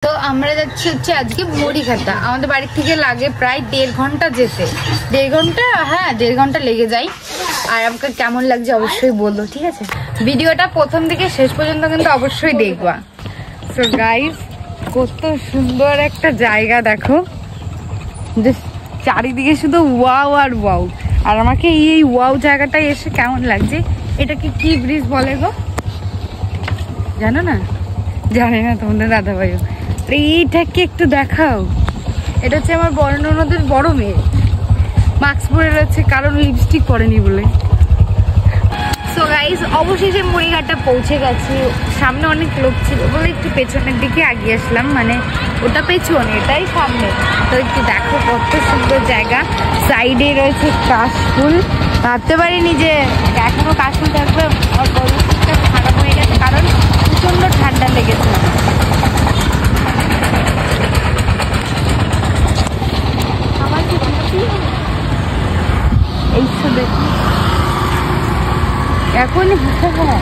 তো আমরা যাচ্ছি হচ্ছে আজকে মুড়িঘাটা। আমাদের বাড়ি থেকে লাগে প্রায় 1.5 ঘন্টা যেতে, 1.5 ঘন্টা, হ্যাঁ 1.5 ঘন্টা লেগে যায়। আর আমাকে কেমন লাগছে অবশ্যই বলবো, ঠিক আছে? ভিডিওটা প্রথম থেকে শেষ পর্যন্ত কিন্তু অবশ্যই দেখবা। সো গাইস, কত সুন্দর একটা জায়গা দেখো, চারিদিকে শুধু ওয়াও আর ওয়াও। আর আমাকে এই ওয়াও জায়গাটায় এসে কেমন লাগছে, এটাকে কি ব্রিজ বলে গো জানো না? জানে না তোমাদের দাদা ভাইও। এইটাকে একটু দেখাও। এটা হচ্ছে আমার বড় ননদের বড় মেয়ে, মাস্ক পরে রয়েছে কারণ লিপস্টিক পরেনি বলে। সো গাইস, অবশেষে মুড়িঘাটটা পৌঁছে গেছি। সামনে অনেক লোক ছিল বলে একটু পেছনের দিকে এগিয়ে আসলাম, মানে ওটা পেছন এটাই সামনে। তো একটু দেখো কত সুন্দর জায়গা। সাইডে রয়েছে কাশফুল, ভাবতে পারিনি যে এখনো কাশফুল থাকবে। আর গরমটা খারাপ হয়ে গেছে কারণ প্রচন্ড ঠান্ডা লেগেছে। এইসব দেখি এখনই ভুলতে হয়।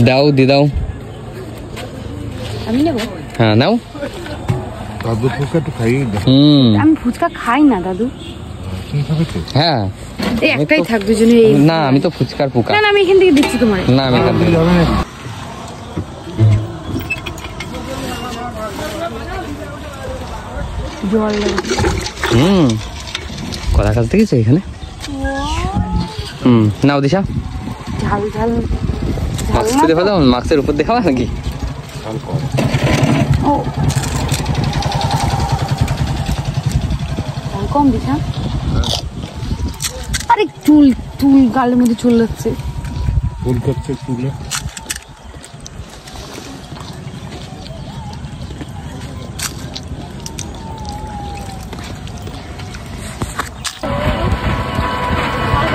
দাও দি দাও, আমি নেবো। হ্যাঁ নাও। দাদু ফুচকা তো খাই। আমি ফুচকা খাই না দাদু। হ্যাঁ এই একটাই থাক দুজনে। না আমি তো ফুচকার পোকা। না আমি এখান থেকে দিচ্ছি তোমার। না আমি এখান থেকে জল কলা গাছ দেখেছো এখানে? নাও দিশা। ঝাল ঝাল মাস্ক দেখা দাও, মাস্কের উপর দেখাবা নাকি? ও ঝাল কম দিশা। আরে চুল চুল গালের মধ্যে চুল লাগছে। ফুল করছে চুলে।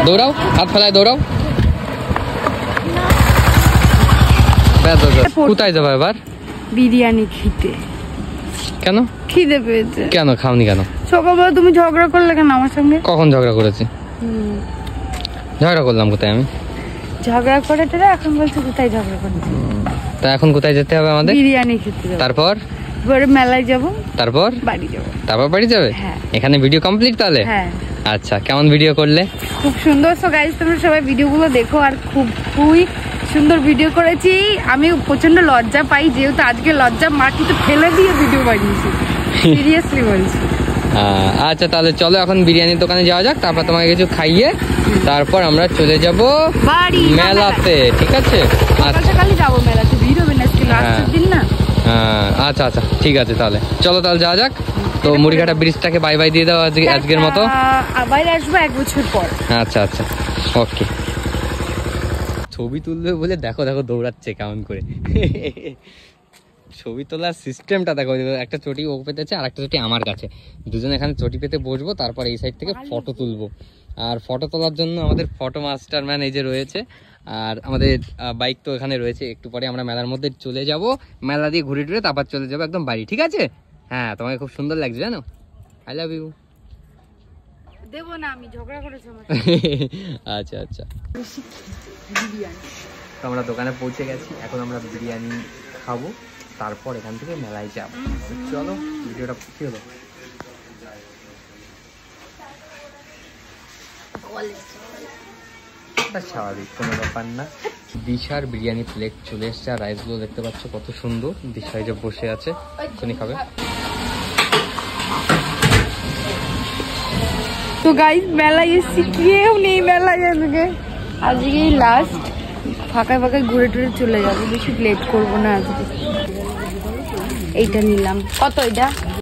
দৌড়াও, হাত ফেলায় দৌড়াও। কোথায় যাবো এবার? বিরিয়ানি খেতে। কেন? খিদে পেয়েছে। কেন খাওনি কেন? সকালবেলা তুমি ঝগড়া করলে কেন আমার সঙ্গে? কখন ঝগড়া করেছি? ঝগড়া করলাম কোথায় আমি? ঝগড়া করে তোরা এখন বলছো কোথায় ঝগড়া করছি? তা এখন কোথায় যেতে হবে আমাদের? বিরিয়ানি খেতে যাবো। তারপর পরে মেলায় যাবো, তারপর বাড়ি যাবো। তারপর বাড়ি যাবে? হ্যাঁ। এখানে ভিডিও কমপ্লিট তাহলে? হ্যাঁ। আচ্ছা, কেমন ভিডিও করলে? খুব সুন্দর। সো গাইস, তোমরা সবাই ভিডিওগুলো দেখো। আর খুবই সুন্দর ভিডিও করেছি। আমি প্রচন্ড লজ্জা পাই যেহেতু আজকে লজ্জা মাটিতে ফেলে দিয়ে ভিডিও বানিয়েছি, সিরিয়াসলি বলছি। আচ্ছা তাহলে চলো এখন বিরিয়ানির দোকানে যাওয়া যাক, তারপর তোমাকে কিছু খাইয়ে তারপর আমরা চলে যাব বাড়ি মেলাতে, ঠিক আছে? সকালে যাবো মেলাতে, ভিড় হবে না আজকে লাস্টের দিন না। আচ্ছা আচ্ছা ঠিক আছে, তাহলে চলো তাহলে যাওয়া যাক। তো মুড়িঘাটা ব্রিজটাকে বাই বাই দিয়ে দাও আজকের মতো। আবার আসবো 1 বছর পর। আচ্ছা আচ্ছা ওকে। ছবি তুলবে বলে দেখো দেখো দৌড়াচ্ছে কেমন করে। ছবি তোলার সিস্টেমটা দেখো, একটা চটি ও পেতেছে আর একটা চটি আমার কাছে, দুজনে এখানে চটি পেতে বসবো, তারপর এই সাইড থেকে ফটো তুলবো। আর ফটো তোলার জন্য আমাদের ফটো মাস্টার ম্যান এই যে রয়েছে, আর আমাদের বাইক তো এখানে রয়েছে। একটু পরে আমরা মেলার মধ্যে চলে যাব, মেলা দিয়ে ঘুরে টুরে তারপর চলে যাবো একদম বাড়ি, ঠিক আছে? হ্যাঁ তোমাকে খুব সুন্দর লাগছে জানো। I love you. দেবো না, আমি ঝগড়া করেছি আমার। আচ্ছা আচ্ছা। তো আমরা দোকানে পৌঁছে গেছি, এখন আমরা বিরিয়ানি খাবো, তারপর এখান থেকে মেলায় যাবো। চলো ভিডিওটা কি হলো স্বাভাবিক, কোনো ব্যাপার না। দিশার বিরিয়ানি প্লেট চলে এসছে, আর রাইসগুলো দেখতে পাচ্ছ কত সুন্দর। দিশা এই যে বসে আছে, এখনই খাবে। তো গাইস, মেলায় এসছি, কেউ নেই মেলায় আজকে। আজকেই লাস্ট, ফাঁকায় ফাঁকায় ঘুরে টুরে চলে যাবো, বেশি লেট করবো না আজকে। এইটা নিলাম। কত এটা?